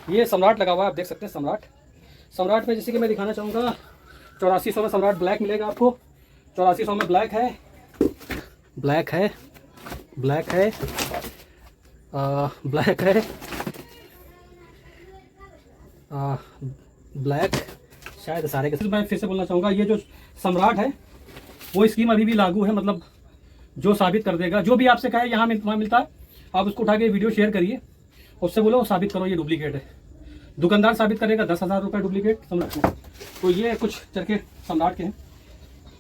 ये सम्राट लगा हुआ है, आप देख सकते हैं सम्राट में जैसे कि मैं दिखाना चाहूँगा 8400 में सम्राट ब्लैक मिलेगा आपको। 8400 में ब्लैक है ब्लैक है ब्लैक शायद सारे के। मैं फिर से बोलना चाहूँगा, ये जो सम्राट है वो स्कीम अभी भी लागू है, मतलब जो साबित कर देगा, जो भी आपसे कहे यहाँ वहाँ मिलता है, आप उसको उठा के वीडियो शेयर करिए, उससे बोलो साबित करो ये डुप्लीकेट है। दुकानदार साबित करेगा 10,000 रुपये डुप्लीकेट सम्राट को। तो ये कुछ चरखे सम्राट के हैं।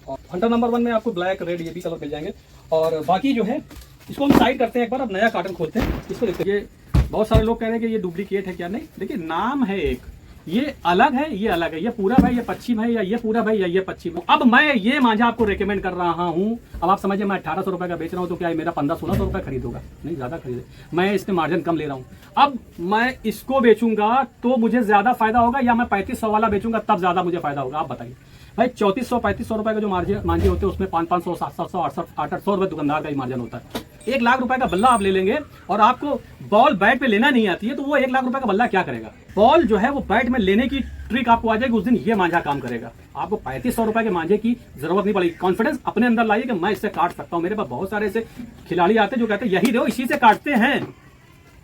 और हंटर नंबर 1 में आपको ब्लैक रेड ये भी कलर मिल जाएंगे। और बाकी जो है इसको हम साइड करते हैं, एक बार अब नया कार्टन खोलते हैं, इसको देखते हैं। ये बहुत सारे लोग कह रहे हैं कि ये डुप्लीकेट है, क्या नहीं, देखिए नाम है एक, ये अलग है, ये अलग है, ये पूरा भाई ये पश्चिम है, या ये पूरा भाई या ये पश्चिम है। अब मैं ये मांझा आपको रेकमेंड कर रहा हूँ। अब आप समझिए, मैं 1800 रुपये का बेच रहा हूँ, तो क्या मेरा 1500-1600 रुपये खरीद होगा? नहीं, ज़्यादा खरीदे, मैं इसमें मार्जिन कम ले रहा हूँ। अब मैं इसको बेचूंगा तो मुझे ज़्यादा फायदा होगा, या मैं 3500 वाला बेचूंगा तब ज़्यादा मुझे फायदा होगा? आप बताइए भाई। 3400-3500 रुपये का जो मांझे होते हैं उसमें 500, 700, 800 रुपये दुकानदार का ही मार्जिन होता है। 1 लाख रुपए का बल्ला आप ले लेंगे और आपको बॉल बैट पे लेना नहीं आती है, तो वो 1 लाख रुपए का बल्ला क्या करेगा? बॉल जो है वो बैट में लेने की ट्रिक आपको आ जाएगी, उस दिन ये मांझा काम करेगा। आपको 3500 रुपए के मांझे की जरूरत नहीं पड़ेगी। कॉन्फिडेंस अपने अंदर लाइए कि मैं इससे काट सकता हूँ। मेरे पास बहुत सारे ऐसे खिलाड़ी आते हैं जो कहते हैं यही दो, इसी से काटते हैं।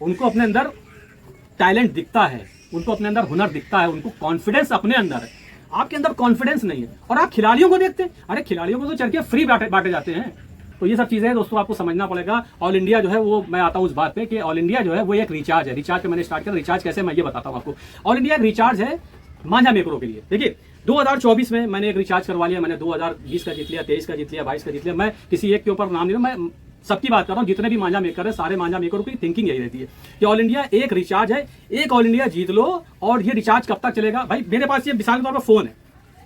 उनको अपने अंदर टैलेंट दिखता है, उनको अपने अंदर हुनर दिखता है, उनको कॉन्फिडेंस अपने अंदर है। आपके अंदर कॉन्फिडेंस नहीं है और आप खिलाड़ियों को देखते हैं, अरे खिलाड़ियों को तो चरखे फ्री बांटे जाते हैं। तो ये सब चीजें हैं दोस्तों, आपको समझना पड़ेगा। ऑल इंडिया जो है वो, मैं आता हूँ उस बात पे कि ऑल इंडिया जो है वो एक रिचार्ज है। रिचार्ज पे मैंने स्टार्ट किया, रिचार्ज कैसे मैं ये बताता हूँ आपको। ऑल इंडिया एक रिचार्ज है मांझा मेकरों के लिए। देखिए 2024 में मैंने एक रिचार्ज करवा लिया, मैंने 2020 का जीत लिया, 23 का जीत लिया, 22 का जीत लिया। मैं किसी एक के ऊपर नाम नहीं, मैं सबकी बात कर रहा हूँ। जितने भी मांझा मेकर है, सारे मांझा मेकरों की थिंकिंग यही रहती है कि ऑल इंडिया एक रिचार्ज है, एक ऑल इंडिया जीत लो। और ये रिचार्ज कब तक चलेगा भाई? मेरे पास ये मिसाल के तौर पर फोन है,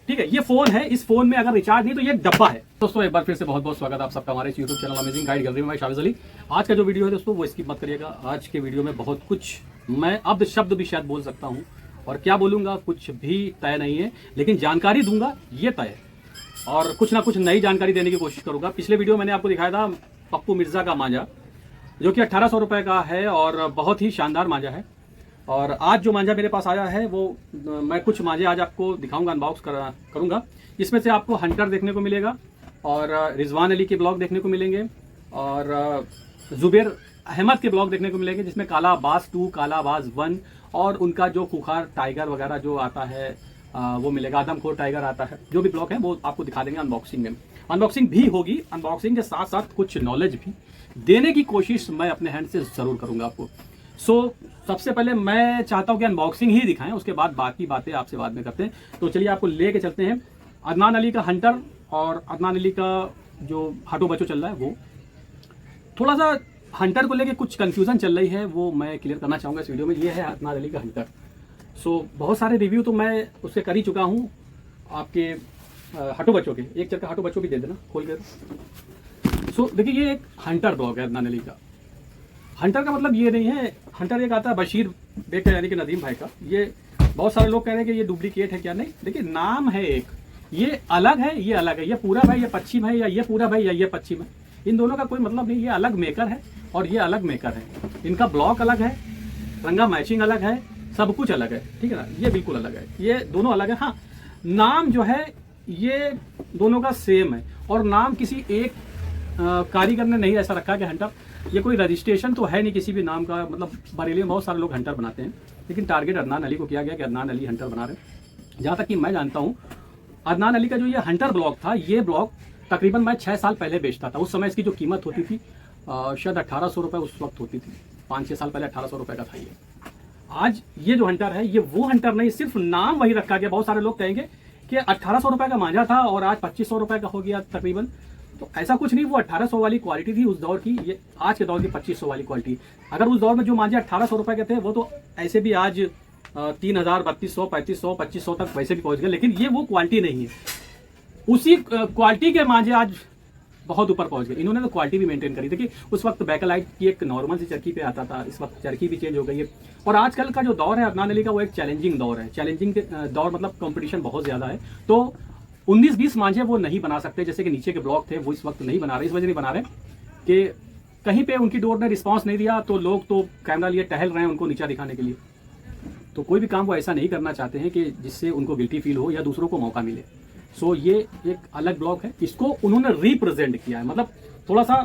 ठीक है, ये फोन है, इस फोन में अगर रिचार्ज नहीं तो ये डब्बा है। दोस्तों एक बार फिर से बहुत बहुत स्वागत है आप सबका हमारे YouTube channel amazing guide gallery में। मैं शाविज अली। आज का जो वीडियो है दोस्तों वो स्किप मत करिएगा। आज के वीडियो में बहुत कुछ, मैं अब शब्द भी शायद बोल सकता हूँ, और क्या बोलूँगा कुछ भी तय नहीं है, लेकिन जानकारी दूंगा ये तय है, और कुछ ना कुछ नई जानकारी देने की कोशिश करूँगा। पिछले वीडियो मैंने आपको दिखाया था पप्पू मिर्जा का मांझा, जो कि 1800 रुपये का है और बहुत ही शानदार मांझा है। और आज जो मांझा मेरे पास आया है वो मैं कुछ मांझे आज आपको दिखाऊंगा, अनबॉक्स करूंगा। इसमें से आपको हंटर देखने को मिलेगा, और रिजवान अली के ब्लॉग देखने को मिलेंगे, और जुबेर अहमद के ब्लॉग देखने को मिलेंगे, जिसमें कालाबाज 2, कालाबाज 1 और उनका जो खुखार टाइगर वगैरह जो आता है वो मिलेगा, आदमखोर टाइगर आता है। जो भी ब्लॉग है वो आपको दिखा देंगे अनबॉक्सिंग में। अनबॉक्सिंग भी होगी, अनबॉक्सिंग के साथ साथ कुछ नॉलेज भी देने की कोशिश मैं अपने हैंड से जरूर करूंगा आपको। सबसे पहले मैं चाहता हूं कि अनबॉक्सिंग ही दिखाएं, उसके बाद बाकी बातें आपसे बाद में करते हैं। तो चलिए आपको लेके चलते हैं अदनान अली का हंटर, और अदनान अली का जो हटो बचो चल रहा है वो, थोड़ा सा हंटर को लेके कुछ कंफ्यूजन चल रही है, वो मैं क्लियर करना चाहूँगा इस वीडियो में। ये है अदनान अली का हंटर। बहुत सारे रिव्यू तो मैं उससे कर ही चुका हूँ आपके हटो बच्चों के। एक चक्कर हटो बच्चों भी दे देना खोल कर। देखिए ये एक हंटर ब्लॉग है अदनान अली का। हंटर का मतलब ये नहीं है, हंटर एक आता है बशीर बेग का, यानी कि नदीम भाई का। ये बहुत सारे लोग कह रहे हैं कि ये डुप्लीकेट है, क्या नहीं, देखिए नाम है एक, ये अलग है, ये अलग है, ये पूरा भाई ये पश्चिम है, या ये पूरा भाई या ये पश्चिम है। इन दोनों का कोई मतलब नहीं। ये अलग मेकर है और ये अलग मेकर है, इनका ब्लॉक अलग है, रंगा मैचिंग अलग है, सब कुछ अलग है, ठीक है ना। ये बिल्कुल अलग है, ये दोनों अलग है। हाँ, नाम जो है ये दोनों का सेम है, और नाम किसी एक कारीगर ने नहीं ऐसा रखा कि हंटर, ये कोई रजिस्ट्रेशन तो है नहीं किसी भी नाम का। मतलब बरेली में बहुत सारे लोग हंटर बनाते हैं, लेकिन टारगेट अदनान अली को किया गया कि अदनान अली हंटर बना रहे हैं। जहाँ तक कि मैं जानता हूँ, अदनान अली का जो ये हंटर ब्लॉग था, ये ब्लॉग तकरीबन मैं 6 साल पहले बेचता था। उस समय इसकी जो कीमत होती थी शायद 1800 रुपये उस वक्त होती थी। 5-6 साल पहले 1800 रुपये का था ये। आज ये जो हंटर है ये वो हंटर नहीं, सिर्फ नाम वही रखा गया। बहुत सारे लोग कहेंगे कि 1800 रुपये का मांझा था और आज 2500 रुपये का हो गया तकरीबन। तो ऐसा कुछ नहीं, वो 1800 वाली क्वालिटी थी उस दौर की, ये आज के दौर की 2500 वाली क्वालिटी। अगर उस दौर में जो मांझे 1800 रुपये के थे वो तो ऐसे भी आज 3000, 3200, 3500, 2500 तक वैसे भी पहुंच गए, लेकिन ये वो क्वालिटी नहीं है। उसी क्वालिटी के मांझे आज बहुत ऊपर पहुंच गए। इन्होंने तो क्वालिटी भी मेंटेन करी। देखिए उस वक्त बैकलाइट की एक नॉर्मल सी चरखी पे आता था, इस वक्त चरखी भी चेंज हो गई है। और आजकल का जो दौर है अदनान अली का, वो एक चैलेंजिंग दौर है। चैलेंजिंग दौर मतलब कंपटीशन बहुत ज़्यादा है। तो 19-20 मांझे वो नहीं बना सकते, जैसे कि नीचे के ब्लॉक थे वो इस वक्त नहीं बना रहे। इस वजह नहीं बना रहे कि कहीं पे उनकी डोर ने रिस्पांस नहीं दिया, तो लोग तो कैमरा लिए टहल रहे हैं उनको नीचा दिखाने के लिए। तो कोई भी काम वो ऐसा नहीं करना चाहते हैं कि जिससे उनको गिल्टी फील हो या दूसरों को मौका मिले। सो ये एक अलग ब्लॉग है, इसको उन्होंने रिप्रेजेंट किया है। मतलब थोड़ा सा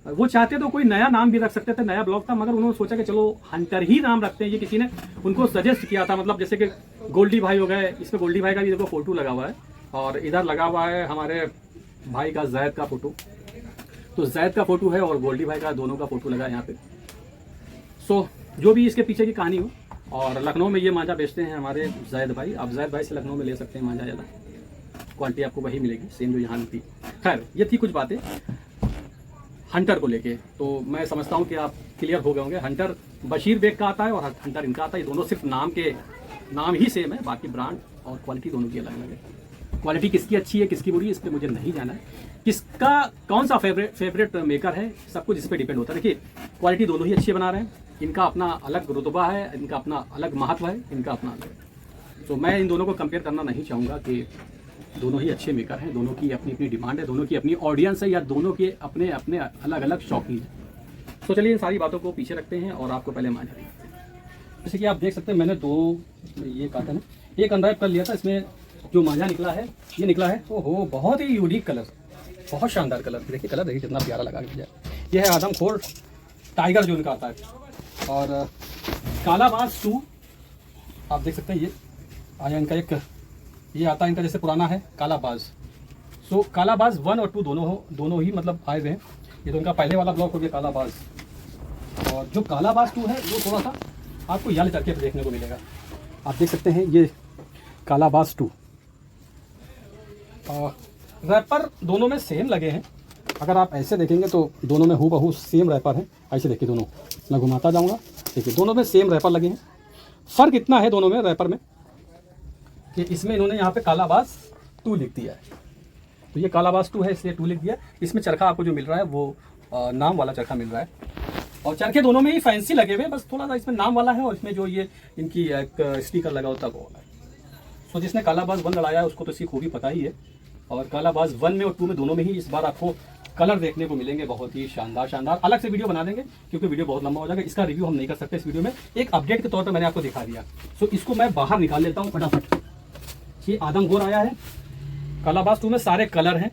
वो चाहते तो कोई नया नाम भी रख सकते थे, नया ब्लॉग था, मगर उन्होंने सोचा कि चलो हंटर ही नाम रखते हैं। ये किसी ने उनको सजेस्ट किया था, मतलब जैसे कि गोल्डी भाई हो गए, इसमें गोल्डी भाई का भी देखो फोटो लगा हुआ है, और इधर लगा हुआ है हमारे भाई का जैद का फोटो, तो जैद का फोटो है और गोल्डी भाई का दोनों का फोटो लगा है यहाँ पे। सो जो भी इसके पीछे की कहानी हो, और लखनऊ में ये मांझा बेचते हैं हमारे जैद भाई। आप जैद भाई से लखनऊ में ले सकते हैं मांझा, ज़्यादा क्वालिटी आपको वही मिलेगी सेम जो यहाँ मिलती। खैर ये थी कुछ बातें हंटर को लेके, तो मैं समझता हूँ कि आप क्लियर हो गए होंगे। हंटर बशीर बेग का आता है और हंटर इनका आता है, ये दोनों सिर्फ नाम ही सेम है, बाकी ब्रांड और क्वालिटी दोनों की अलग अलग है। क्वालिटी किसकी अच्छी है किसकी बुरी है इस पर मुझे नहीं जाना है, किसका कौन सा फेवरेट मेकर है सब कुछ इस पर डिपेंड होता है। देखिए क्वालिटी दोनों ही अच्छी बना रहे हैं, इनका अपना अलग रुतबा है, इनका अपना अलग महत्व है, इनका अपना अलग। तो मैं इन दोनों को कंपेयर करना नहीं चाहूँगा कि दोनों ही अच्छे मेकर हैं, दोनों की अपनी अपनी डिमांड है, दोनों की अपनी ऑडियंस है, या दोनों के अपने अपने अलग अलग शौकीन हैं। तो चलिए इन सारी बातों को पीछे रखते हैं और आपको पहले मांझा देखते हैं। जैसे कि आप देख सकते हैं मैंने दो ये काटन है, एक अनरैप कर लिया था, इसमें जो मांझा निकला है ये निकला है, ओहो बहुत ही यूनिक कलर, बहुत शानदार कलर। देखिए कलर देखिए कितना प्यारा लगा मुझे। ये है आदमखोर टाइगर जो इनका आता है, और कालाबाज 2 आप देख सकते हैं, ये आया इनका एक, ये आता है इनका जैसे पुराना है कालाबाज। सो कालाबाज 1 और 2 दोनों ही मतलब आए हुए हैं। ये तो इनका पहले वाला ब्लॉक हो गया कालाबाज, और जो कालाबाज 2 है वो थोड़ा सा आपको यल करके देखने को मिलेगा। आप देख सकते हैं ये कालाबाज 2, और रैपर दोनों में सेम लगे हैं। अगर आप ऐसे देखेंगे तो दोनों में हूबहू सेम रैपर है। ऐसे देखिए दोनों, मैं घुमाता जाऊंगा, देखिए दोनों में सेम रैपर लगे हैं। फ़र्क इतना है दोनों में रैपर में कि इसमें इन्होंने यहाँ पे कालाबाज 2 लिख दिया है, तो ये कालाबाज 2 है इसलिए 2 लिख दिया। इसमें चरखा आपको जो मिल रहा है वो नाम वाला चरखा मिल रहा है, और चरखे दोनों में ही फैंसी लगे हुए, बस थोड़ा सा इसमें नाम वाला है और इसमें जो ये इनकी एक स्टिकर लगा होता है वो वाला है। सो जिसने कालाबाज 1 लड़ाया है उसको तो इसकी खूबी पता ही है, और कालाबाज 1 में और 2 में दोनों में ही इस बार आपको कलर देखने को मिलेंगे, बहुत ही शानदार। अलग से वीडियो बना देंगे क्योंकि वीडियो बहुत लंबा हो जाएगा, इसका रिव्यू हम नहीं कर सकते इस वीडियो में, एक अपडेट के तौर पर मैंने आपको दिखा दिया। सो इसको मैं बाहर निकाल लेता हूँ फटाफट। ये आदमखोर आया है, कालाबाज 2 में सारे कलर हैं।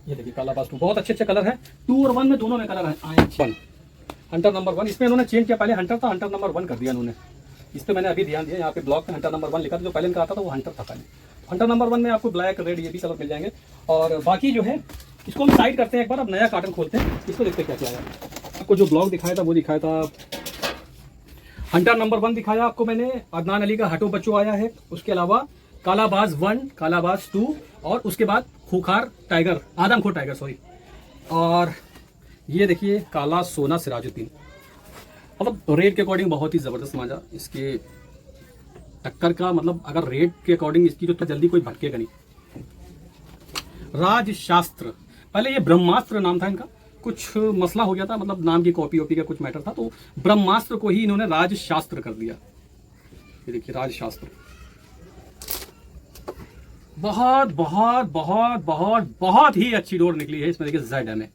ये देखिए कालाबाज 2 बहुत अच्छे कलर है, 2 और 1 में दोनों में कलर है। हंटर नंबर 1 इसमें इन्होंने चेंज किया, पहले हंटर था, हंटर नंबर 1 कर दिया इन्होंने। इस पर मैंने अभी ध्यान दिया, यहाँ पे ब्लॉक में हंटर नंबर 1 लिखा था, जो पहले इनका आता था वो हंटर था पहले। हंटर नंबर 1 में आपको ब्लैक रेड ये भी कलर मिल जाएंगे, और बाकी जो है इसको हम साइड करते हैं एक बार। अब नया कार्टन खोलते हैं, इसको देखते हैं क्या क्या है। आपको जो ब्लॉग दिखाया था वो दिखाया था हंटर नंबर 1 दिखाया आपको मैंने, अदनान अली का हटो बच्चो आया है, उसके अलावा कालाबाज 1, कालाबाज 2, और उसके बाद खूंखार टाइगर, आदमखोर टाइगर सॉरी, और ये देखिए काला सोना सिराजुद्दीन। मतलब रेट के अकॉर्डिंग बहुत ही ज़बरदस्त मांझा, इसके टक्कर का मतलब अगर रेट के अकॉर्डिंग इसकी तो जल्दी कोई भटकेगा नहीं। राजशास्त्र, पहले ये ब्रह्मास्त्र नाम था इनका, कुछ मसला हो गया था, मतलब नाम की कॉपी का कुछ मैटर था, तो ब्रह्मास्त्र को ही इन्होंने राजशास्त्र कर दिया। ये देखिए राजशास्त्र, बहुत बहुत बहुत बहुत बहुत ही अच्छी डोर निकली है इसमें। देखिए ZM है,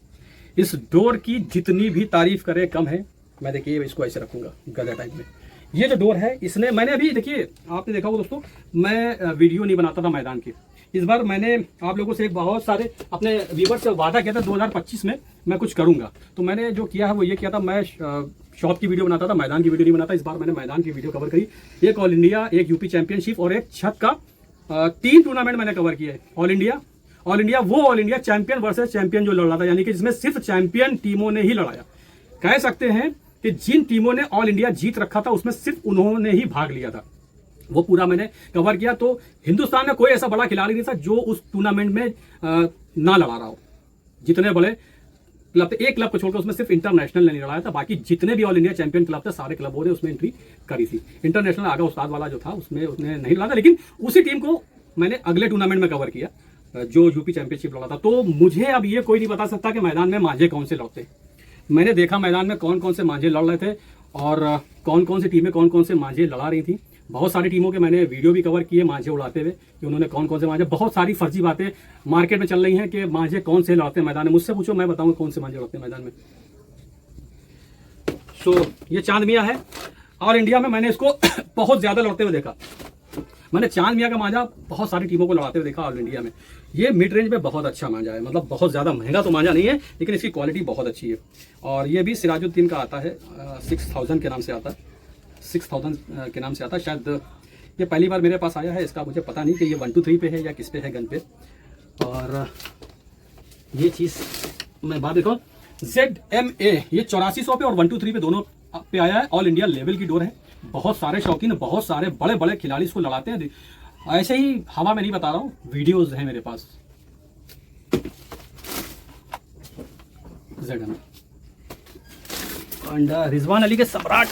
इस डोर की जितनी भी तारीफ करे कम है। मैं देखिए इसको ऐसे रखूंगा गदा टाइप में। ये जो डोर है इसने, मैंने अभी देखिए आपने देखा होगा दोस्तों, मैं वीडियो नहीं बनाता था मैदान की, इस बार मैंने आप लोगों से बहुत सारे अपने व्यूवर्स से वादा किया था 2025 में मैं कुछ करूंगा। तो मैंने जो किया है वो ये किया था, मैं शॉप की वीडियो बनाता था, मैदान की वीडियो नहीं बनाता। इस बार मैंने मैदान की वीडियो कवर करी, एक ऑल इंडिया, एक यूपी चैंपियनशिप और एक छत का, 3 टूर्नामेंट मैंने कवर किया है। ऑल इंडिया वो all India champion versus champion जो लड़ रहा था, यानी कि जिसमें सिर्फ चैंपियन टीमों ने ही लड़ाया। कह सकते हैं कि जिन टीमों ने ऑल इंडिया जीत रखा था उसमें सिर्फ उन्होंने ही भाग लिया था, वो पूरा मैंने कवर किया। तो हिंदुस्तान में कोई ऐसा बड़ा खिलाड़ी नहीं था जो उस टूर्नामेंट में ना लड़ा रहा हो। जितने बड़े क्लब थे, एक क्लब को छोड़कर उसमें सिर्फ इंटरनेशनल ने नहीं लड़ाया था, बाकी जितने भी ऑल इंडिया चैंपियन क्लब थे सारे क्लबों ने उसमें एंट्री करी थी। इंटरनेशनल आगा उस्ताद वाला जो था उसमें उसने नहीं लड़ा था, लेकिन उसी टीम को मैंने अगले टूर्नामेंट में कवर किया जो यूपी चैंपियनशिप लड़ा था। तो मुझे अब ये कोई नहीं बता सकता कि मैदान में मांझे कौन से लड़ते। मैंने देखा मैदान में कौन कौन से मांझे लड़ रहे थे और कौन कौन सी टीमें कौन कौन से मांझे लड़ा रही थी। बहुत सारी टीमों के मैंने वीडियो भी कवर किए मांझे उड़ाते हुए कि उन्होंने कौन कौन से मांझे। बहुत सारी फर्जी बातें मार्केट में चल रही हैं कि मांझे कौन से लड़ते हैं मैदान में। मुझसे पूछो, मैं बताऊंगा कौन से मांझे लड़ते हैं मैदान में। सो ये चांद मियाँ है और इंडिया में मैंने इसको बहुत ज़्यादा लड़ते हुए देखा। मैंने चांद मियाँ का मांझा बहुत सारी टीमों को लड़ाते हुए देखा ऑल इंडिया में। ये मिड रेंज में बहुत अच्छा मांझा है, मतलब बहुत ज़्यादा महंगा तो मांझा नहीं है, लेकिन इसकी क्वालिटी बहुत अच्छी है। और ये भी सिराजुद्दीन का आता है, 6000 के नाम से आता है, 6000 के नाम से आता है। शायद ये पहली बार मेरे पास आया है, इसका मुझे पता नहीं कि ये 123 पे है या किस पे है, गन पे। और ये चीज़ मैं बात देखो ZMA, ये 8400 पे और 123 पे दोनों पे आया है। ऑल इंडिया लेवल की डोर है। बहुत सारे शौकीन, बहुत सारे बड़े बड़े खिलाड़ी इसको लड़ाते हैं। ऐसे ही हवा में नहीं बता रहा हूँ, वीडियोस हैं मेरे पास। ZMA एंड रिजवान अली के सम्राट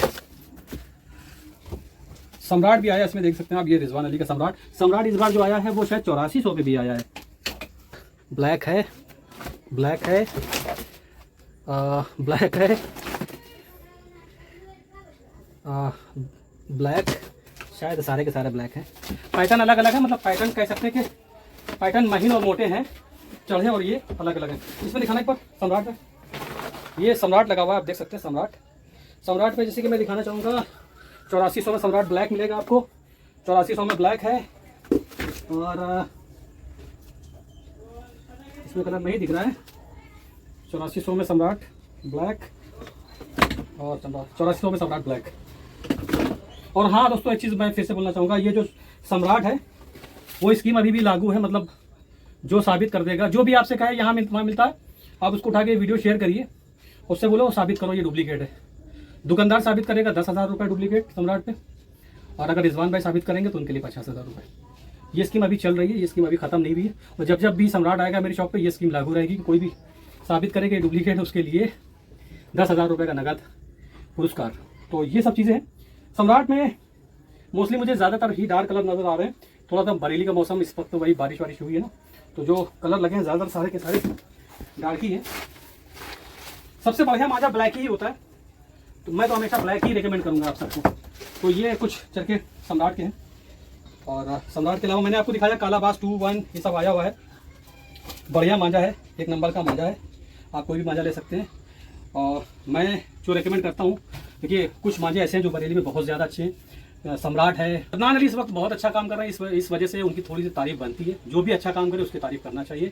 भी आया इसमें, देख सकते हैं आप। ये रिजवान अली का सम्राट इस बार जो आया है वो शायद 8400 पे भी आया है। ब्लैक है, ब्लैक है, ब्लैक है, ब्लैक, शायद सारे के सारे ब्लैक हैं। पैटर्न अलग अलग है, मतलब पैटर्न कह सकते हैं कि पैटर्न महीन और मोटे हैं, चढ़े, और ये अलग अलग हैं। इसमें दिखाना एक बार सम्राट है, ये सम्राट लगा हुआ है, आप देख सकते हैं। सम्राट पे जैसे कि मैं दिखाना चाहूँगा 8400 में सम्राट ब्लैक मिलेगा आपको। 8400 में ब्लैक है, और इसमें कलर नहीं दिख रहा है। 8400 में सम्राट ब्लैक, और 8400 में सम्राट ब्लैक। और हाँ दोस्तों, एक चीज़ मैं फिर से बोलना चाहूँगा, ये जो सम्राट है वो स्कीम अभी भी लागू है, मतलब जो साबित कर देगा, जो भी आपसे कहे यहाँ वहाँ मिलता है, आप उसको उठा के वीडियो शेयर करिए, उससे बोलो साबित करो ये डुप्लीकेट है। दुकानदार साबित करेगा 10,000 रुपये डुप्लीकेट सम्राट पे, और अगर रिजवान भाई साबित करेंगे तो उनके लिए 50,000 रुपये। ये स्कीम अभी चल रही है, ये स्कीम अभी खत्म नहीं हुई है। और जब भी सम्राट आएगा मेरी शॉप पे, ये स्कीम लागू रहेगी कि कोई भी साबित करेगा ये डुप्लीकेट है, उसके लिए 10,000 रुपये का नगद पुरस्कार। तो ये सब चीज़ें हैं। सम्राट में मोस्टली मुझे ज़्यादातर ही डार्क कलर नज़र आ रहे हैं। थोड़ा सा बरेली का मौसम, इस वक्त तो वही बारिश वारिश हुई है ना, तो जो कलर लगे हैं ज़्यादातर सारे के सारे डार्क ही हैं। सबसे बढ़िया मांझा ब्लैक ही होता है, तो मैं तो हमेशा ब्लैक ही रिकमेंड करूँगा आप सबको। तो ये कुछ चरखे सम्राट के हैं। और सम्राट के अलावा मैंने आपको दिखाया कालाबाज 2-1, ये सब आया हुआ है। बढ़िया मांझा है, एक नंबर का मांझा है, आप कोई भी मांझा ले सकते हैं। और मैं जो रेकमेंड करता हूँ, देखिए कुछ मांझे ऐसे हैं जो बरेली में बहुत ज़्यादा अच्छे हैं। सम्राट है, अदनान अली इस वक्त बहुत अच्छा काम कर रहे हैं, इस वजह से उनकी थोड़ी सी तारीफ बनती है। जो भी अच्छा काम करे उसकी तारीफ करना चाहिए,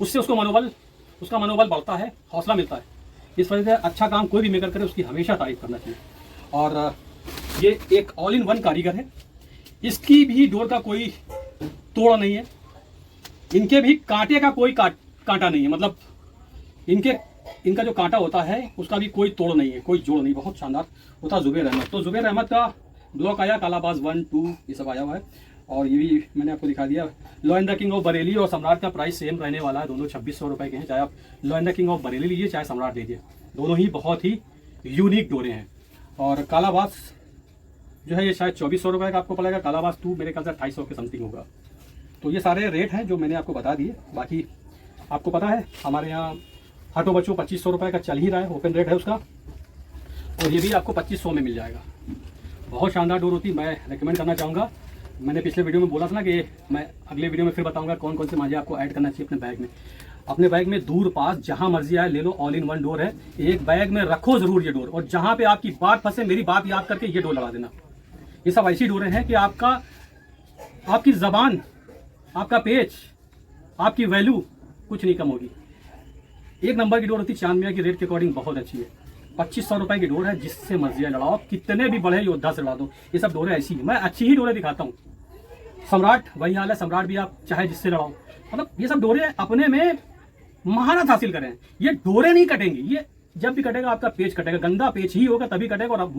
उससे उसका मनोबल बढ़ता है, हौसला मिलता है। इस वजह से अच्छा काम कोई भी मेकर करे उसकी हमेशा तारीफ करना चाहिए। और ये एक ऑल इन वन कारीगर है, इसकी भी डोर का कोई तोड़ नहीं है, इनके भी कांटे का कोई कांटा नहीं है, मतलब इनका जो कांटा होता है उसका भी कोई तोड़ नहीं है, कोई जोड़ नहीं, बहुत शानदार होता है। जुबैर अहमद, तो जुबैर अहमद का ब्लॉक आया, कालाबाज 1-2 ये सब आया हुआ है। और ये भी मैंने आपको दिखा दिया। Law and the king of Bareilly और सम्राट का प्राइस सेम रहने वाला है, दोनों 2600 रुपये के हैं। चाहे आप law and the king of Bareilly लीजिए, चाहे सम्राट लीजिए, दोनों ही बहुत ही यूनिक डोरे हैं। और कालाबाज जो है ये शायद 2400 रुपये का आपको पड़ेगा, कालाबाज 2 मेरे ख्याल से 250 के समथिंग होगा। तो ये सारे रेट हैं जो मैंने आपको बता दिए। बाकी आपको पता है हमारे यहाँ हटो बच्चों 2500 रुपये का चल ही रहा है, ओपन रेट है उसका, और ये भी आपको 2500 में मिल जाएगा। बहुत शानदार डोर होती है, मैं रेकमेंड करना चाहूँगा। मैंने पिछले वीडियो में बोला था ना कि मैं अगले वीडियो में फिर बताऊँगा कौन कौन से मांझे आपको ऐड करना चाहिए अपने बैग में। अपने बैग में दूर पास जहाँ मर्जी आए ले लो, ऑल इन वन डोर है, एक बैग में रखो ज़रूर ये डोर। और जहाँ पे आपकी बात फंसे मेरी बात याद करके ये डोर लगा देना। ये सब ऐसी डोरें हैं कि आपकी ज़बान, आपका पेच, आपकी वैल्यू कुछ नहीं कम होगी। एक नंबर की डोर होती है। चांद मियाँ की रेट के अकॉर्डिंग बहुत अच्छी है। 2500 रुपये की डोर है, जिससे मर्जी लड़ाओ, कितने भी बड़े योद्धा से लड़ा दो। ये सब डोरें ऐसी हैं, मैं अच्छी ही डोरें दिखाता हूँ। सम्राट वही हाल है, सम्राट भी आप चाहे जिससे लड़ाओ, मतलब ये सब डोरें अपने में महारत हासिल करें। ये डोरें नहीं कटेंगी, ये जब भी कटेगा आपका पेच कटेगा, गंदा पेच ही होगा तभी कटेगा। और आप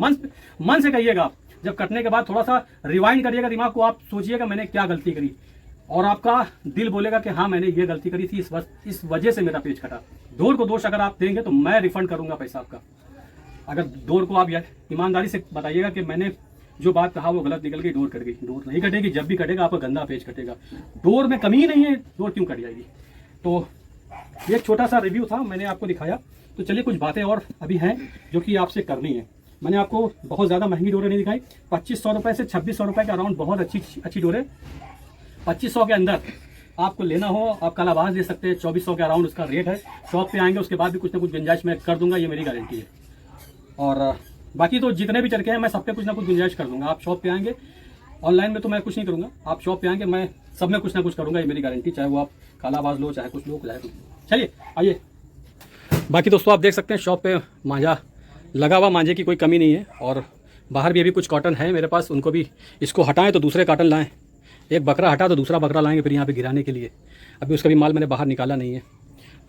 मन से कहिएगा, आप जब कटने के बाद थोड़ा सा रिवाइंड करिएगा दिमाग को, आप सोचिएगा मैंने क्या गलती करी, और आपका दिल बोलेगा कि हाँ मैंने ये गलती करी थी, इस वजह से मेरा पेच कटा। डोर को दोष अगर आप देंगे तो मैं रिफंड करूंगा पैसा आपका। अगर डोर को आप ईमानदारी से बताइएगा कि मैंने जो बात कहा वो गलत निकल गई, डोर कट गई, डोर नहीं कटेगी। जब भी कटेगा आपका गंदा पेच कटेगा, डोर में कमी ही नहीं है, डोर क्यों कट जाएगी। तो ये छोटा सा रिव्यू था, मैंने आपको दिखाया। तो चलिए कुछ बातें और अभी हैं जो कि आपसे करनी है। मैंने आपको बहुत ज़्यादा महंगी डोरें नहीं दिखाई। 2500 रुपये से 2600 रुपये के अराउंड बहुत अच्छी डोरें। 2500 के अंदर आपको लेना हो आप कालाबाज ले सकते हैं, 2400 के अराउंड उसका रेट है। शॉप पे आएंगे उसके बाद भी कुछ ना कुछ गुंजाइश मैं कर दूंगा, ये मेरी गारंटी है। और बाकी तो जितने भी चरखे हैं मैं सब पे कुछ ना कुछ गुंजाइश कर दूंगा। आप शॉप पे आएंगे, ऑनलाइन में तो मैं कुछ नहीं करूंगा, आप शॉप पे आएंगे मैं सब में कुछ ना कुछ करूंगा, ये मेरी गारंटी। चाहे वो आप कालाबाज लो, चाहे कुछ लो, चाहे कुछ। चलिए आइए। बाकी दोस्तों आप देख सकते हैं शॉप पे मांझा लगा हुआ, मांझे की कोई कमी नहीं है। और बाहर भी अभी कुछ कॉटन है मेरे पास, उनको भी इसको हटाएं तो दूसरे कॉटन लाएं। एक बकरा हटा तो दूसरा बकरा लाएंगे फिर यहाँ पे गिराने के लिए। अभी उसका भी माल मैंने बाहर निकाला नहीं है।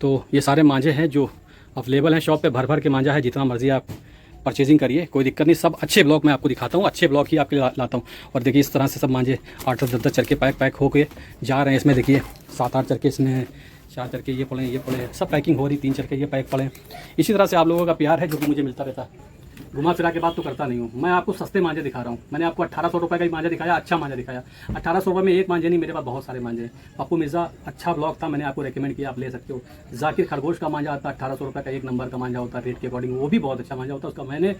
तो ये सारे मांझे हैं जो अवेलेबल हैं शॉप पे, भर भर के मांझा है, जितना मर्जी आप परचेजिंग करिए, कोई दिक्कत नहीं। सब अच्छे ब्लॉक मैं आपको दिखाता हूँ, अच्छे ब्लॉक ही आपके लिए लाता हूँ। और देखिए इस तरह से सब मांझे 8-10 10 चरखे पैक हो के जा रहे हैं। इसमें देखिए 7-8 चरखे इसमें, 4 चरखे ये पड़े, सब पैकिंग हो रही, 3 चरखे ये पैक पड़े। इसी तरह से आप लोगों का प्यार है जो कि मुझे मिलता रहता है। घुमा फिरा के बात तो करता नहीं हूँ मैं, आपको सस्ते मांझे दिखा रहा हूँ। मैंने आपको 1800 रुपये का ही मांझा दिखाया, अच्छा मांझा दिखाया। 1800 रुपये में एक मांझे नहीं, मेरे पास बहुत सारे मांझे हैं। पप्पू मिर्ज़ा अच्छा ब्लॉग था, मैंने आपको रेकमेंड किया, आप ले सकते हो। जाकिर खरगोश का मांझा आता है 1800 रुपये का, 1 नंबर का मांझा होता है रेट के अकॉर्डिंग, वो भी बहुत अच्छा मांझा होता है। उसका मैंने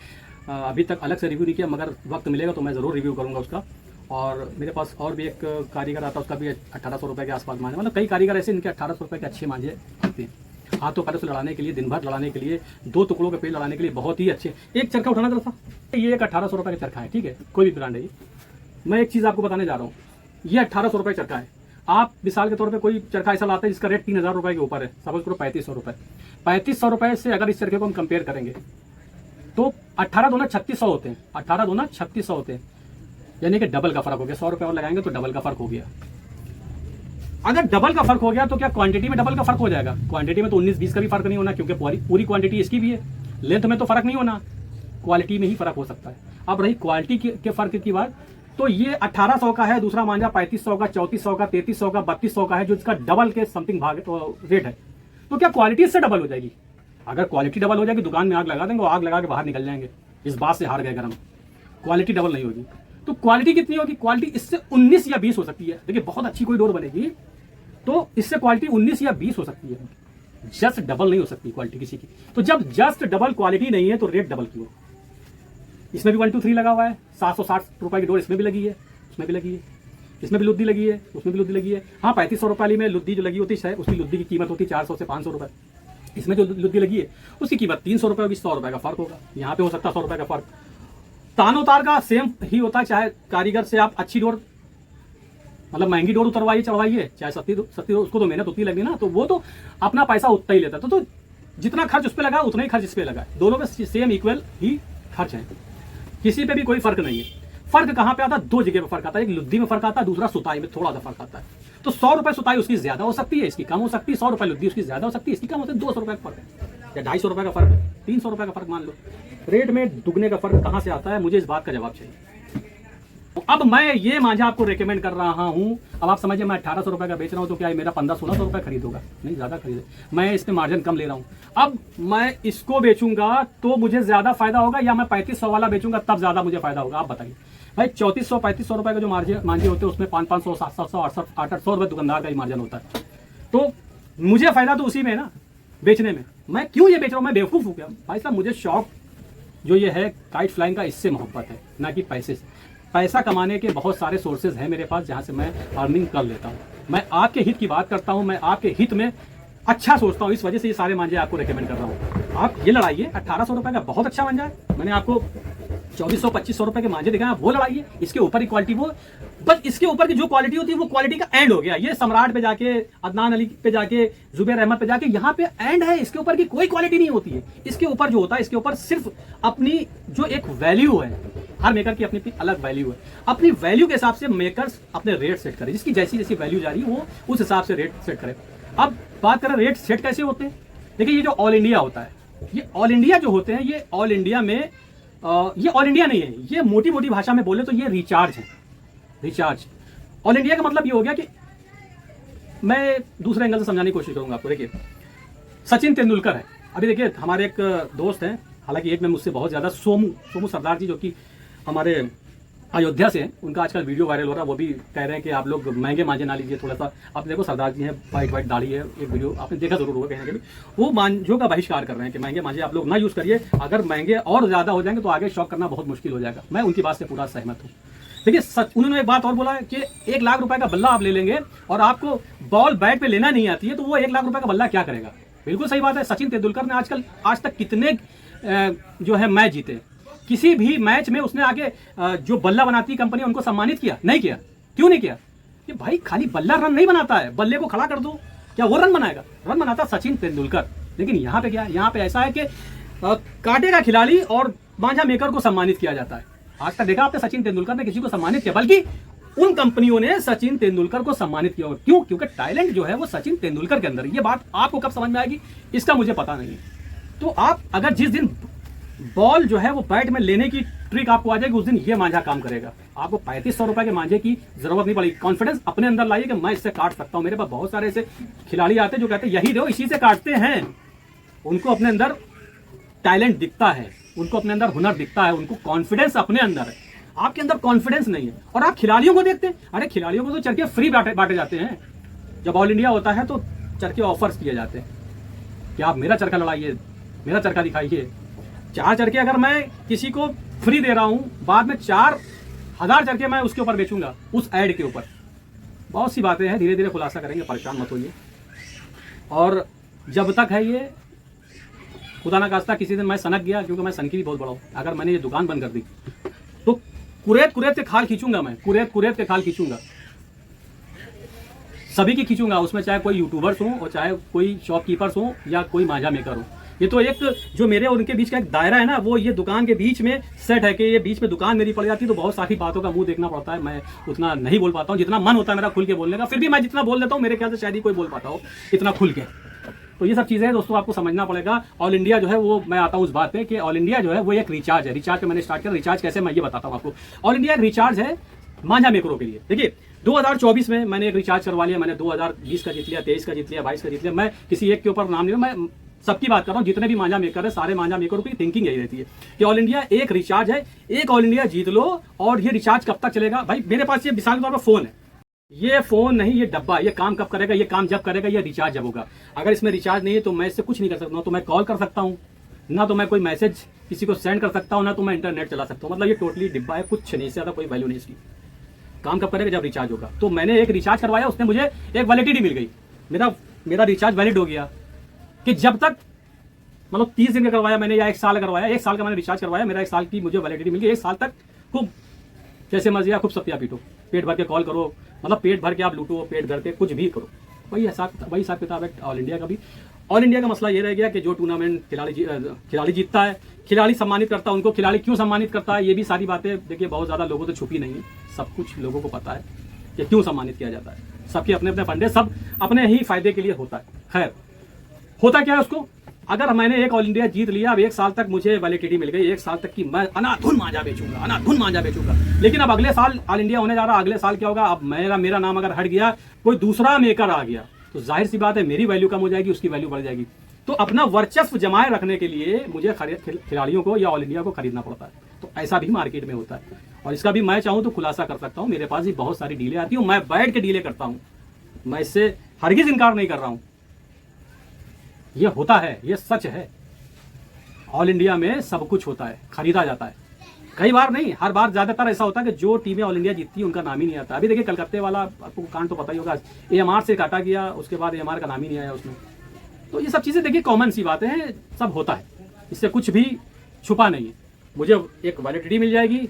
अभी तक अलग से रिव्यू नहीं किया, मगर वक्त मिलेगा तो मैं ज़रूर रिव्यू करूँगा उसका। और मेरे पास और भी एक कारीगर आता है, उसका भी 1800 रुपये के आसपास मांझा, मतलब कई कारीगर ऐसे इनके 1800 रुपये के अच्छे मांझे आते हैं। हाथों पैरों से लड़ाने के लिए, दिन भर लड़ाने के लिए, 2 टुकड़ों के पेड़ लड़ाने के लिए बहुत ही अच्छे। एक चरखा उठाना जरा सा, ये एक 1800 रुपये का चरखा है, ठीक है, कोई भी ब्रांड है ये। मैं एक चीज़ आपको बताने जा रहा हूँ, ये 1800 रुपये चरखा है। आप मिसाल के तौर पे कोई चरखा ऐसा लाते हैं जिसका रेट 3000 रुपये के ऊपर है, सपोज करो 3500 रुपये। 3500 रुपये से अगर इस चरखे को हम कंपेयर करेंगे तो 18 दूना 3600 होते हैं, 18 दूना 3600 होते हैं, यानी कि डबल का फर्क हो गया। 100 रुपये और लगाएंगे तो डबल का फर्क हो गया। अगर डबल का फर्क हो गया तो क्या क्वांटिटी में डबल का फर्क हो जाएगा? क्वांटिटी में तो 19-20 का भी फर्क नहीं होना, क्योंकि पूरी क्वांटिटी इसकी भी है। लेंथ में तो फर्क नहीं होना, क्वालिटी में ही फर्क हो सकता है। अब रही क्वालिटी के फर्क की बात, तो ये 1800 का है, दूसरा मांझा 3500 का, 3400 का, 3300 का, 3200 का है, जो इसका डबल के समथिंग भाग रेट है। तो क्या क्वालिटी इससे डबल हो जाएगी? अगर क्वालिटी डबल हो जाएगी, दुकान में आग लगा देंगे, आग लगा के बाहर निकल जाएंगे, इस बात से हार गए अगर हम। क्वालिटी डबल नहीं होगी तो क्वालिटी कितनी होगी? क्वालिटी इससे 19 या 20 हो सकती है। देखिए बहुत अच्छी कोई डोर बनेगी तो इससे क्वालिटी 19 या 20 हो सकती है, जस्ट डबल नहीं हो सकती क्वालिटी किसी की। तो जब जस्ट डबल क्वालिटी नहीं है तो रेट डबल क्यों? इसमें भी 1 2 3 लगा हुआ है, 760 रुपए की डोर इसमें भी लगी है, उसमें भी लगी है, इसमें भी लुद्दी लगी है, उसमें भी लुद्दी लगी है। हाँ 3500 रुपये वाली में लुद्दी जो लगी होती है उसकी लुद्दी की कीमत होती है 400 से 500 रुपये। इसमें जो लुद्दी लगी है उसकी कीमत 300 रुपये होगी, 100 रुपये का फर्क होगा। यहाँ पे हो सकता है 100 रुपये का फर्क। तान उतार का सेम ही होता है, चाहे कारीगर से आप अच्छी डोर मतलब महंगी डोर उतरवाइए चढ़वाइए, चाहे सस्ती उसको तो मेहनत उतनी लगी ना, तो वो तो अपना पैसा उतना ही लेता है। तो जितना खर्च उस पर लगा उतना ही खर्च इस पर लगा, दोनों पे सेम इक्वल ही खर्च है, किसी पे भी कोई फर्क नहीं है। फर्क कहाँ पे आता है? 2 जगह पे फर्क आता है, एक लुद्दी में फर्क आता है, दूसरा सुताई में थोड़ा सा फर्क आता है। तो 100 रुपये सुताई उसकी ज्यादा हो सकती है, इसकी कम हो सकती है। 100 रुपये लुद्दी उसकी ज्यादा हो सकती है, इसकी कम होती है। 200 रुपये का फर्क है या 250 रुपये का फर्क है, 300 रुपये का फर्क मान लो। रेट में दुगने का फर्क कहाँ से आता है? मुझे इस बात का जवाब चाहिए। अब मैं ये मांझा आपको रेकमेंड कर रहा हूं। अब आप समझिए मैं 1800 रुपये का बेच रहा हूं तो क्या मेरा 1500-1600 रुपये खरीद होगा? नहीं, ज्यादा खरीदे, मैं इसमें मार्जिन कम ले रहा हूं। अब मैं इसको बेचूंगा तो मुझे ज्यादा फायदा होगा या मैं 3500 वाला बेचूंगा तब ज्यादा मुझे फायदा होगा? आप बताइए भाई। 3400-3500 रुपये का जो मांझे होते हैं उसमें 500, 700, 800 रुपये दुकानदार का ही मार्जिन होता है। तो मुझे फायदा तो उसी में ना, बेचने में। मैं क्यों ये बेच रहा हूँ? मैं बेवकूफ हूँ क्या भाई साहब? मुझे शौक जो ये है काइट फ्लाइंग का, इससे मोहब्बत है, ना कि पैसे से। पैसा कमाने के बहुत सारे सोर्सेज हैं मेरे पास जहां से मैं अर्निंग कर लेता हूं। मैं आपके हित की बात करता हूं, मैं आपके हित में अच्छा सोचता हूं, इस वजह से ये सारे मांझे आपको रेकमेंड कर रहा हूं। आप ये लड़ाइए, 1800 रुपये का बहुत अच्छा मांझा है। मैंने आपको 2400-2500 रुपये के मांझे दिखाया, वो लड़ाइए। इसके ऊपर ही क्वालिटी, वो बस इसके ऊपर की जो क्वालिटी होती है वो क्वालिटी का एंड हो गया। ये सम्राट पे जाके, अदनान अली पे जाके, जुबैर अहमद पे जाके, यहाँ पे एंड है। इसके ऊपर की कोई क्वालिटी नहीं होती है। इसके ऊपर जो होता है, इसके ऊपर सिर्फ अपनी जो एक वैल्यू है, हर मेकर की अपनी अपनी अलग वैल्यू है। अपनी वैल्यू के हिसाब से मेकर्स अपने रेट सेट करें, जिसकी जैसी जैसी वैल्यू जा रही है वो उस हिसाब से रेट सेट करें। अब बात करें रेट सेट कैसे होते हैं। देखिए ये जो ऑल इंडिया होता है, ये ऑल इंडिया जो होते हैं, ये ऑल इंडिया में ये ऑल इंडिया नहीं है, ये मोटी मोटी भाषा में बोले तो ये रिचार्ज है। रिचार्ज ऑल इंडिया का मतलब ये हो गया कि मैं दूसरे एंगल से समझाने की कोशिश करूंगा आपको। देखिए सचिन तेंदुलकर है, अभी देखिए हमारे एक दोस्त हैं, हालांकि एक में मुझसे बहुत ज्यादा, सोमू सरदार जी, जो कि हमारे अयोध्या से हैं। उनका आजकल वीडियो वायरल हो रहा है, वो भी कह रहे हैं कि आप लोग महंगे मांझे ना लीजिए, थोड़ा सा। आप देखो सरदार जी हैं, वाइट दाढ़ी है, एक वीडियो आपने देखा जरूर होगा कहीं ना कहीं। वो मांझों का बहिष्कार कर रहे हैं कि महंगे मांझे आप लोग ना यूज करिए, अगर महंगे और ज्यादा हो जाएंगे तो आगे शॉप करना बहुत मुश्किल हो जाएगा। मैं उनकी बात से पूरा सहमत हूँ। देखिए उन्होंने एक बात और बोला है कि 1 लाख रुपए का बल्ला आप ले लेंगे और आपको बॉल बैट पे लेना नहीं आती है तो वो 1 लाख रुपए का बल्ला क्या करेगा? बिल्कुल सही बात है। सचिन तेंदुलकर ने आज तक कितने जो है मैच जीते, किसी भी मैच में उसने आके जो बल्ला बनाती कंपनी उनको सम्मानित किया? नहीं किया। क्यों नहीं किया? कि भाई खाली बल्ला रन नहीं बनाता है, बल्ले को खड़ा कर दो, क्या वो रन बनाएगा? रन बनाता सचिन तेंदुलकर। लेकिन यहाँ पे क्या, यहाँ पे ऐसा है कि कांटे का खिलाड़ी और मांझा मेकर को सम्मानित किया जाता है। आज तक देखा आपने सचिन तेंदुलकर ने किसी को सम्मानित किया? बल्कि उन कंपनियों ने सचिन तेंदुलकर को सम्मानित किया। क्यों? क्योंकि टैलेंट जो है वो सचिन तेंदुलकर के अंदर। ये बात आपको कब समझ में आएगी इसका मुझे पता नहीं है। तो आप अगर जिस दिन बॉल जो है वो बैट में लेने की ट्रिक आपको आ जाएगी, उस दिन ये मांझा काम करेगा। आपको 3500 रुपए के मांझे की जरूरत नहीं पड़ेगी। कॉन्फिडेंस अपने अंदर लाइए कि मैं इससे काट सकता हूं। मेरे पास बहुत सारे ऐसे खिलाड़ी आते हैं जो कहते हैं यही दो, इसी से काटते हैं। उनको अपने अंदर टैलेंट दिखता है, उनको अपने अंदर हुनर दिखता है, उनको कॉन्फिडेंस अपने अंदर है। आपके अंदर कॉन्फिडेंस नहीं है। और आप खिलाड़ियों को देखते हैं, अरे खिलाड़ियों को तो चरखे फ्री बांटे जाते हैं। जब ऑल इंडिया होता है तो चरखे ऑफर्स किए जाते हैं कि आप मेरा चरखा लड़ाइए, मेरा चरखा दिखाइए। 4 चरखे अगर मैं किसी को फ्री दे रहा हूं, बाद में 4000 चरखे मैं उसके ऊपर बेचूंगा, उस ऐड के ऊपर। बहुत सी बातें हैं, धीरे धीरे खुलासा करेंगे, परेशान मत होइए। और जब तक है ये खुदा ना खास्ता किसी दिन मैं सनक गया, क्योंकि मैं सनकी भी बहुत बड़ा हूं, अगर मैंने ये दुकान बंद कर दी तो कुरेद के खाल खींचूंगा मैं, कुरेद के खाल खींचूंगा, सभी की खींचूंगा। उसमें चाहे कोई यूट्यूबर्स हो और चाहे कोई शॉपकीपर्स हो या कोई मांझा मेकर हो। ये तो एक जो मेरे और उनके बीच का एक दायरा है ना, वो ये दुकान के बीच में सेट है कि ये बीच में दुकान मेरी पड़ जाती है तो बहुत सारी बातों का मुंह देखना पड़ता है। मैं उतना नहीं बोल पाता हूँ जितना मन होता है मेरा खुल के बोलने का। फिर भी मैं जितना बोल देता हूँ मेरे ख्याल से शायद ही कोई बोल पाता हो इतना खुल के। तो ये सब चीज़ें दोस्तों आपको समझना पड़ेगा। ऑल इंडिया जो है वो, मैं आता हूँ उस बात पे कि ऑल इंडिया जो है वो एक रिचार्ज है। रिचार्ज पे मैंने स्टार्ट किया। रिचार्ज कैसे, मैं ये बताता हूँ आपको। ऑल इंडिया एक रिचार्ज है मांझा मेकरों के लिए। देखिए 2024 में मैंने एक रिचार्ज करवा लिया। मैंने 2020 का जीत लिया, 23 का जीत लिया, 22 का जीत लिया। मैं किसी एक के ऊपर नाम नहीं, मैं सबकी बात कर रहा हूँ। जितने भी मांझा मेकर है, सारे मांझा मेकरों की थिंकिंग यही रहती है कि ऑल इंडिया एक रिचार्ज है, एक ऑल इंडिया जीत लो। और ये रिचार्ज कब तक चलेगा? भाई मेरे पास ये मिसाल के तौर पर फोन है, ये फोन नहीं, ये डब्बा। ये काम कब करेगा? ये काम जब करेगा, ये रिचार्ज जब होगा। अगर इसमें रिचार्ज नहीं है तो मैं इससे कुछ नहीं कर सकता। ना तो मैं कॉल कर सकता हूँ, ना तो मैं कोई मैसेज किसी को सेंड कर सकता हूँ, ना तो मैं इंटरनेट चला सकता हूँ। मतलब ये टोटली डिब्बा है, कुछ नहीं, इससे ज्यादा कोई वैल्यू नहीं इसकी। काम कब करेगा? जब रिचार्ज होगा। तो मैंने एक रिचार्ज करवाया, उसने मुझे एक वैलिडिटी मिल गई। मेरा रिचार्ज वैलिड हो गया कि जब तक, मतलब 30 दिन का करवाया मैंने या 1 साल करवाया, 1 साल का मैंने रिचार्ज करवाया, मेरा 1 साल की मुझे वैलिडिटी मिल गई। 1 साल तक खूब जैसे मर्जी खूब सत्या पीटो, पेट भर के कॉल करो, मतलब पेट भर के आप लूटो, पेट भर के कुछ भी करो। वही हिसाब किताब है ऑल इंडिया का भी। ऑल इंडिया का मसला ये रह गया कि जो टूर्नामेंट खिलाड़ी जीतता है, खिलाड़ी सम्मानित करता है उनको। खिलाड़ी क्यों सम्मानित करता है, ये भी सारी बातें देखिए बहुत ज़्यादा लोगों से छुपी नहीं है। सब कुछ लोगों को पता है कि क्यों सम्मानित किया जाता है। सबके अपने अपने फंडे, सब अपने ही फायदे के लिए होता है। खैर, होता क्या है उसको, अगर मैंने एक ऑल इंडिया जीत लिया, अब 1 साल तक मुझे वैलिडिटी मिल गई, 1 साल तक की मैं अनाधुन मांझा बेचूंगा। लेकिन अब अगले साल ऑल इंडिया होने जा रहा, अगले साल क्या होगा? अब मेरा नाम अगर हट गया, कोई दूसरा मेकर आ गया, तो जाहिर सी बात है मेरी वैल्यू कम हो जाएगी, उसकी वैल्यू बढ़ जाएगी। तो अपना वर्चस्व जमाए रखने के लिए मुझे खिलाड़ियों को या ऑल इंडिया को खरीदना पड़ता है। तो ऐसा भी मार्केट में होता है, और इसका भी मैं चाहूँ तो खुलासा कर सकता हूँ। मेरे पास भी बहुत सारी डीलें आती हूँ, मैं बैठ के डीलें करता हूँ, मैं इससे हरगिज इनकार नहीं कर रहा हूँ। ये होता है, ये सच है। ऑल इंडिया में सब कुछ होता है, खरीदा जाता है। कई बार नहीं, हर बार ज्यादातर ऐसा होता है कि जो टीमें ऑल इंडिया जीतती है उनका नाम ही नहीं आता। अभी देखिए कलकत्ते वाला आपको कांड तो पता ही होगा, AMR से काटा गया, उसके बाद AMR का नाम ही नहीं आया उसमें। तो ये सब चीजें देखिए कॉमन सी बातें हैं, सब होता है, इससे कुछ भी छुपा नहीं है। मुझे एक वैलिडिटी मिल जाएगी,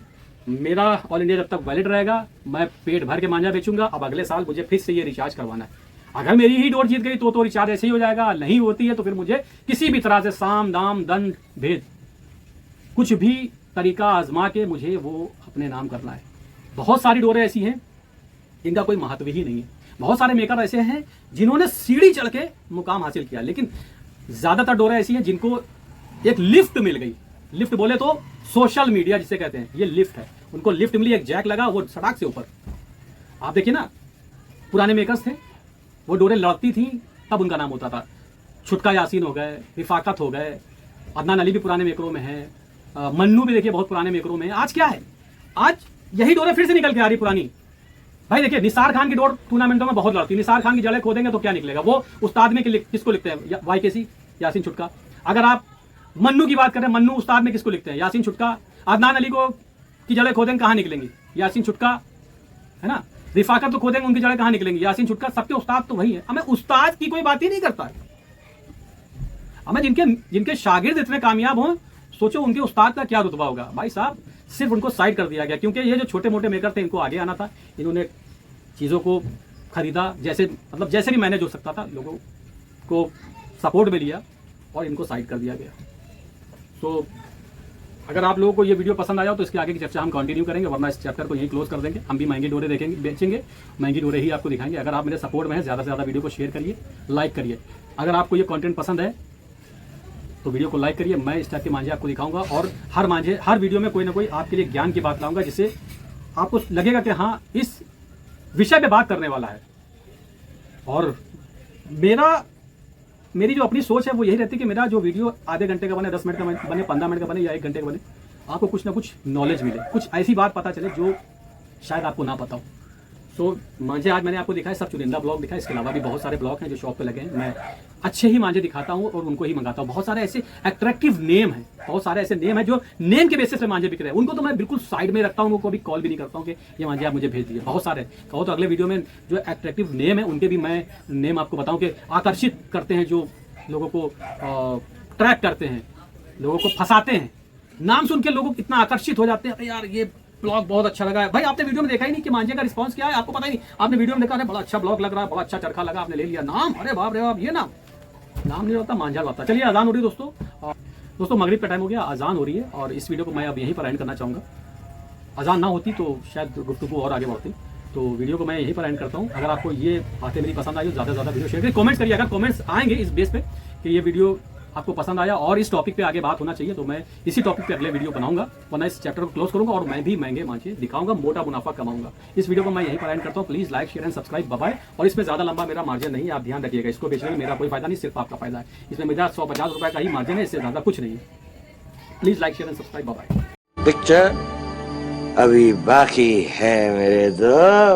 मेरा ऑल इंडिया जब तक वैलिड रहेगा मैं पेट भर के मांझा बेचूंगा। अब अगले साल मुझे फिर से ये रिचार्ज करवाना है। अगर मेरी ही डोर जीत गई तो रिचार्ज ऐसे ही हो जाएगा, नहीं होती है तो फिर मुझे किसी भी तरह से साम दाम दंड भेद कुछ भी तरीका आजमा के मुझे वो अपने नाम करना है। बहुत सारी डोरें ऐसी हैं जिनका कोई महत्व ही नहीं है। बहुत सारे मेकर ऐसे हैं जिन्होंने सीढ़ी चढ़ के मुकाम हासिल किया, लेकिन ज्यादातर डोरें ऐसी हैं जिनको एक लिफ्ट मिल गई। लिफ्ट बोले तो सोशल मीडिया जिसे कहते हैं, ये लिफ्ट है। उनको लिफ्ट मिली, एक जैक लगा, वो सड़क से ऊपर। आप देखिए ना, पुराने मेकर्स थे, वो डोरें लड़ती थी तब उनका नाम होता था। छुटका यासीन हो गए, रिफाकत हो गए, अदनान अली भी पुराने मेकरों में है, मन्नू भी देखिए बहुत पुराने मेकरों में है। आज क्या है, आज यही डोरें फिर से निकल के आ रही पुरानी। भाई देखिए निसार खान की डोर टूर्नामेंटों में बहुत लड़ती है। निसार खान की जड़ें खोदेंगे तो क्या निकलेगा? वो उस्ताद में किसको लिखते हैं? YKC, यासीन छुटका। अगर आप मन्नू की बात करें, मन्नू उस्ताद में किसको लिखते हैं? यासीन छुटका। अदनान अली को की जड़ें खोदेंगे, कहाँ निकलेंगी? यासीन छुटका, है ना। रिफाकत तो खोदेंगे, उनकी जड़ें कहाँ निकलेंगी? यासीन छुटका। सबके उस्ताद तो वही है। हमें उस्ताद की कोई बात ही नहीं करता है। हमें जिनके शागिर्द इतने कामयाब हों सोचो उनके उस्ताद का क्या रुतबा होगा भाई साहब। सिर्फ उनको साइड कर दिया गया क्योंकि ये जो छोटे मोटे मेकर थे इनको आगे आना था। इन्होंने चीज़ों को खरीदा, जैसे मतलब जैसे भी मैनेज हो सकता था, लोगों को सपोर्ट में लिया और इनको साइड कर दिया गया। तो अगर आप लोगों को ये वीडियो पसंद आया हो तो इसके आगे की चर्चा हम कंटिन्यू करेंगे, वरना इस चैप्टर को यहीं क्लोज कर देंगे। हम भी महंगी डोरे देखेंगे, बेचेंगे, महंगी डोरे ही आपको दिखाएंगे। अगर आप मेरे सपोर्ट में हैं, ज़्यादा से ज़्यादा वीडियो को शेयर करिए, लाइक करिए। अगर आपको ये कंटेंट पसंद है तो वीडियो को लाइक करिए। मैं इस टाइप के मांझे आपको दिखाऊंगा और हर वीडियो में कोई ना कोई आपके लिए ज्ञान की बात लाऊंगा, जिससे आपको लगेगा कि हाँ इस विषय पे बात करने वाला है। और मेरी जो अपनी सोच है वो यही रहती है कि मेरा जो वीडियो आधे घंटे का बने, 10 मिनट का बने, 15 मिनट का बने या 1 घंटे का बने, आपको कुछ ना कुछ नॉलेज मिले, कुछ ऐसी बात पता चले जो शायद आपको ना पता हो। सो मांझे आज मैंने आपको दिखाया, सब चुनिंदा ब्लॉग दिखाए। इसके अलावा भी बहुत सारे ब्लॉग हैं जो शॉप पे लगे हैं। मैं अच्छे ही मांझे दिखाता हूँ और उनको ही मंगाता हूँ। बहुत सारे ऐसे अट्रैक्टिव नेम हैं, बहुत सारे ऐसे नेम हैं जो नेम के बेसिस पे मांझे बिक रहे हैं। उनको तो मैं बिल्कुल साइड में रखता हूँ, उनको कभी कॉल भी नहीं करता हूँ कि ये मांझे आप मुझे भेज दीजिए। बहुत सारे कहो तो अगले वीडियो में जो अट्रैक्टिव नेम है उनके भी मैं नेम आपको बताऊँ कि आकर्षित करते हैं, जो लोगों को ट्रैप करते हैं, लोगों को फंसाते हैं। नाम सुन के लोग कितना आकर्षित हो जाते हैं, अरे यार ये ब्लॉग बहुत अच्छा लगा है। भाई आपने वीडियो में देखा ही नहीं कि मांझे का रिस्पांस क्या है, आपको पता ही नहीं। आपने वीडियो में देखा है बड़ा अच्छा ब्लॉग लग रहा है, बड़ा अच्छा चरखा लगा, आपने ले लिया नाम, अरे बाप रे बाप, ये नाम नहीं होता, मांझा होता। चलिए अजान हो रही है दोस्तों, मगरिब का टाइम हो गया, अजान हो रही है और इस वीडियो को मैं अब यहीं पर एंड करना चाहूँगा। अजान ना होती तो शायद गुफ्तगू और आगे बढ़ती। तो वीडियो को मैं यहीं पर एंड करता हूँ। अगर आपको ये बातें मेरी पसंद आई हो, ज़्यादा से ज़्यादा वीडियो शेयर करिए, कमेंट्स करिए। अगर कमेंट्स आएंगे इस बेस पे कि ये वीडियो आपको पसंद आया और इस टॉपिक पे आगे बात होना चाहिए, तो मैं इसी टॉपिक पे अगले वीडियो बनाऊंगा, वरना इस चैप्टर को क्लोज करूंगा और मैं भी महंगे मांझे दिखाऊंगा, मोटा मुनाफा कमाऊंगा। इस वीडियो को मैं यहीं पर एंड करता हूँ। Please like, share and subscribe. Bye. और इसमें ज्यादा लंबा मेरा मार्जिन नहीं है, आप ध्यान रखिएगा। इसको बेचने में मेरा कोई फायदा नहीं, सिर्फ आपका फायदा है। इसमें मेरा 150 रुपए का ही मार्जिन है, इससे ज्यादा कुछ नहीं है। Please like, share and subscribe. Bye. Picture अभी बाकी है मेरे दोस्त।